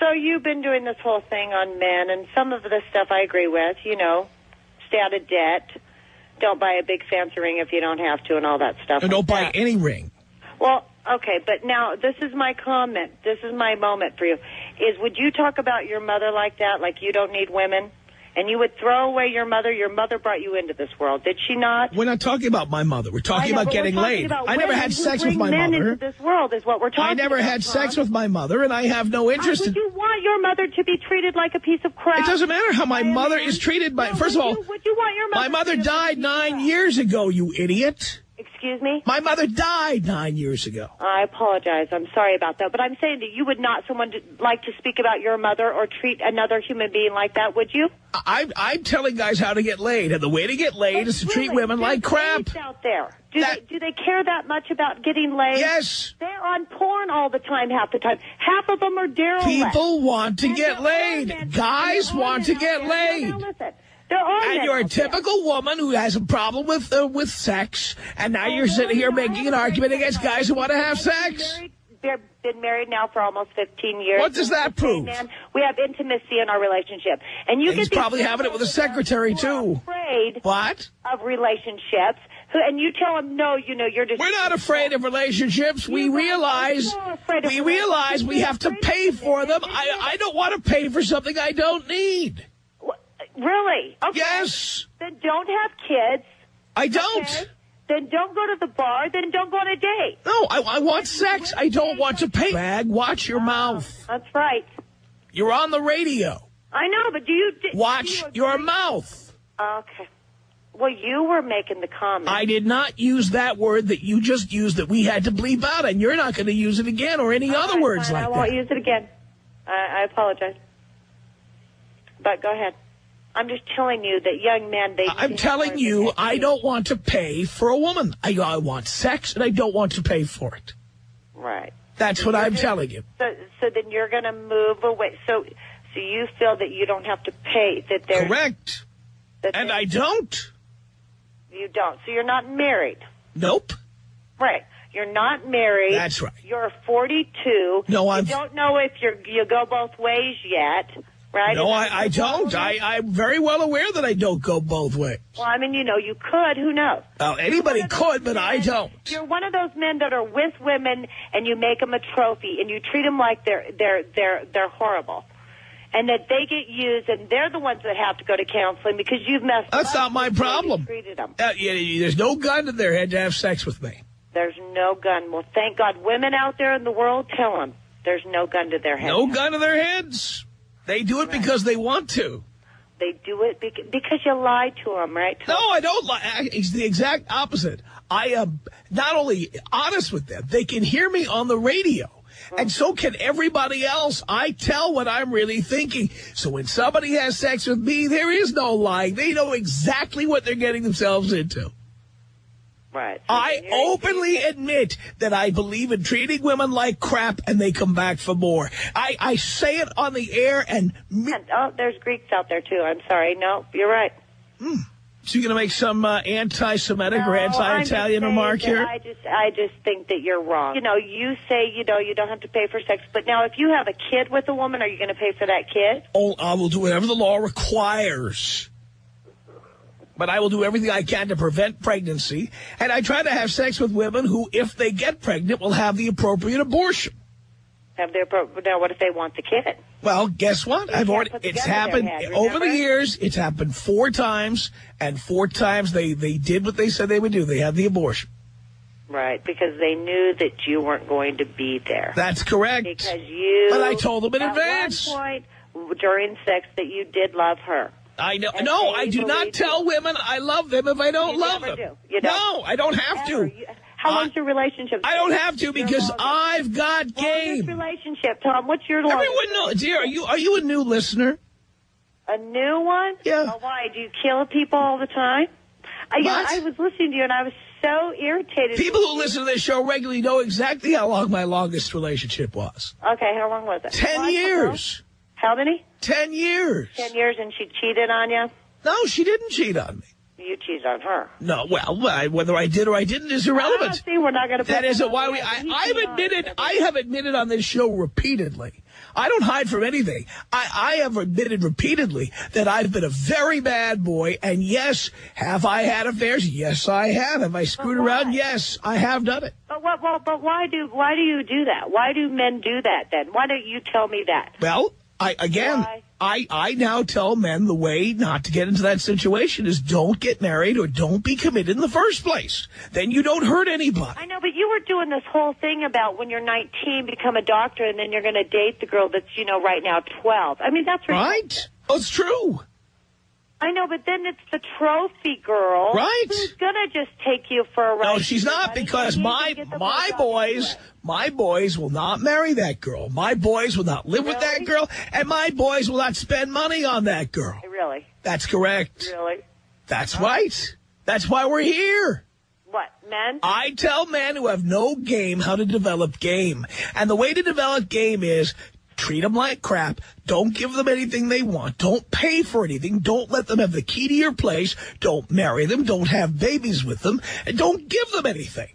So you've been doing this whole thing on men, and some of the stuff I agree with, you know, stay out of debt, don't buy a big fancy ring if you don't have to, and all that stuff. And don't buy any ring. Well, okay, but now this is my comment. This is my moment for you. Would you talk about your mother like that, like you don't need women? And you would throw away your mother? Your mother brought you into this world, did she not? We're not talking about my mother. We're talking about getting laid. I never had sex with my men mother. Into this world is what we're talking I never about, had sex with my mother, and I have no interest in... Would you want your mother to be treated like a piece of crap? It doesn't matter how my mother is treated by... First of all, would you want your mother my mother died 9 years ago, you idiot. Excuse me? My mother died 9 years ago. I apologize. I'm sorry about that. But I'm saying that you would not like to speak about your mother or treat another human being like that, would you? I'm telling guys how to get laid, and the way to get laid is to treat women like crap. Out there. Do they care that much about getting laid? Yes. They're on porn all the time, half the time. Half of them are derelict. People want to get laid. Guys want to get laid. Now listen. And you're a typical woman who has a problem with sex, and now you're sitting here making an argument against guys who want to have sex. We've been married now for almost 15 years. What does that prove? We have intimacy in our relationship. And you He's probably having it with a secretary, too. Afraid of relationships. And you tell them, no, you know, you're just... We're not afraid of relationships. We realize we have to pay for them. I don't want to pay for something I don't need. Really? Okay. Yes. Then don't have kids. I don't. Okay? Then don't go to the bar. Then don't go on a date. No, I want sex. I don't want to pay. Rag, watch your mouth. That's right. You're on the radio. I know, but do you... Watch your mouth. Okay. Well, you were making the comment. I did not use that word that you just used that we had to bleep out, and you're not going to use it again or any other words like that. I won't use it again. I apologize. But go ahead. I'm just telling you that young men, I'm telling you, I don't want to pay for a woman. I want sex, and I don't want to pay for it. Right. That's what I'm telling you. So then you're going to move away. So you feel that you don't have to pay. Correct. And I don't. You don't. So you're not married. Nope. Right. You're not married. That's right. You're 42. No, You don't know if you go both ways yet. Right? No, I don't. I'm very well aware that I don't go both ways. Well, I mean, you know, you could. Who knows? Well, anybody could, but I don't. You're one of those men that are with women, and you make them a trophy, and you treat them like they're horrible, and that they get used, and they're the ones that have to go to counseling because you've messed up. That's not my problem. Treated them. There's no gun to their head to have sex with me. There's no gun. Well, thank God. Women out there in the world, tell them there's no gun to their heads. No gun to their heads. They do it because they want to. They do it because you lied to them, right? No, I don't lie. It's the exact opposite. I am not only honest with them, they can hear me on the radio. And so can everybody else. I tell what I'm really thinking. So when somebody has sex with me, there is no lying. They know exactly what they're getting themselves into. Right. I openly admit that I believe in treating women like crap, and they come back for more. I say it on the air, and... there's Greeks out there, too. I'm sorry. No, you're right. So you're going to make some anti-Semitic or anti-Italian remark here? I just think that you're wrong. You know, you say, you don't have to pay for sex. But now, if you have a kid with a woman, are you going to pay for that kid? Oh, I will do whatever the law requires. But I will do everything I can to prevent pregnancy. And I try to have sex with women who, if they get pregnant, will have the appropriate abortion. Now, what if they want the kid? Well, guess what? It's happened over the years. It's happened 4 times, and 4 times they did what they said they would do. They had the abortion. Right, because they knew that you weren't going to be there. That's correct. But I told them in advance. At one point during sex that you did love her. I know. No, I do not tell women I love them if I don't love them. No, I don't have to. How long's your relationship? I don't have to because I've got game. What's your relationship, Tom? What's your longest? Everyone knows. Dear, are you a new listener? A new one? Yeah. Oh, why? Do you kill people all the time? I was listening to you, and I was so irritated. People who listen to this show regularly know exactly how long my longest relationship was. Okay, how long was it? 10 years. How many? 10 years. 10 years, and she cheated on you? No, she didn't cheat on me. You cheated on her. No, well, whether I did or I didn't is irrelevant. See, we're not going to. That isn't why I have admitted on this show repeatedly. I don't hide from anything. I have admitted repeatedly that I've been a very bad boy. And yes, have I had affairs? Yes, I have. Have I screwed around? Yes, I have done it. But why do you do that? Why do men do that then? Why don't you tell me that? Well, I now tell men the way not to get into that situation is don't get married or don't be committed in the first place. Then you don't hurt anybody. I know, but you were doing this whole thing about when you're 19, become a doctor, and then you're going to date the girl that's, right now 12. I mean, that's ridiculous. Right. Oh, it's true. I know, but then it's the trophy girl. Right. Who's going to just take you for a ride. No, she's not, because my boys will not marry that girl. My boys will not live with that girl, and my boys will not spend money on that girl. Really? That's correct. Really? That's right. That's why we're here. What, men? I tell men who have no game how to develop game. And the way to develop game is treat them like crap. Don't give them anything they want. Don't pay for anything. Don't let them have the key to your place. Don't marry them. Don't have babies with them. And don't give them anything.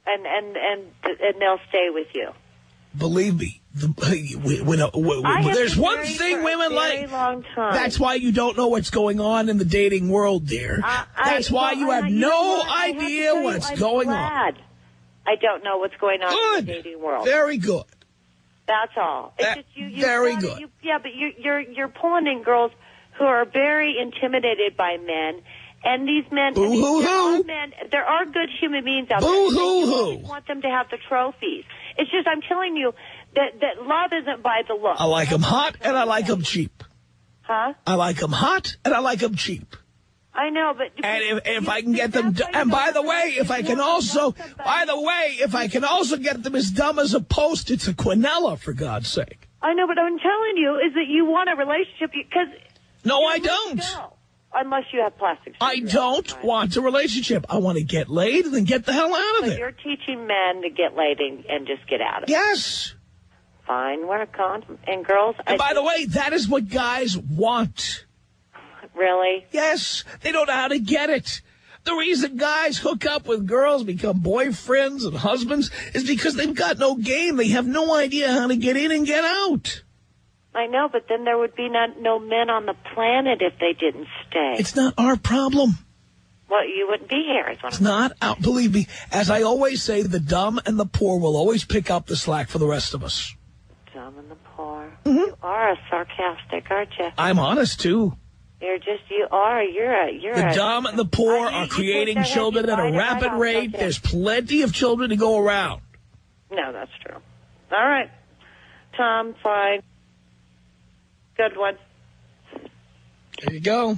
And they'll stay with you. Believe me, there's one thing women like. Long time. That's why you don't know what's going on in the dating world, dear. That's why you have no idea what's going on. I don't know what's going on in the dating world. Very good. That's all. It's just you very good. But you're pulling in girls who are very intimidated by men, and these men. There are good human beings out there. You want them to have the trophies. It's just I'm telling you that love isn't by the look. I like them hot and I like them cheap. Huh? I like them hot and I like them cheap. I know, but and if I can get them, and by the way, if I can also get them as dumb as a post, it's a quinella, for God's sake. I know, but I'm telling you is that you want a relationship because. No, I don't. Unless you have plastic surgery. I don't want a relationship. I want to get laid and then get the hell out of there. You're teaching men to get laid and just get out of it. Yes. Fine, wear a condom. And girls. And by the way, that is what guys want. Really? Yes. They don't know how to get it. The reason guys hook up with girls, become boyfriends and husbands, is because they've got no game. They have no idea how to get in and get out. I know, but then there would be no men on the planet if they didn't stay. It's not our problem. Well, you wouldn't be here. It's not out. Believe me, as I always say, the dumb and the poor will always pick up the slack for the rest of us. Dumb and the poor. Mm-hmm. You are sarcastic, aren't you? I'm honest, too. You're the dumb and the poor are creating children at a rapid rate. There's plenty of children to go around. No, that's true. All right. Tom, fine. Good one. There you go.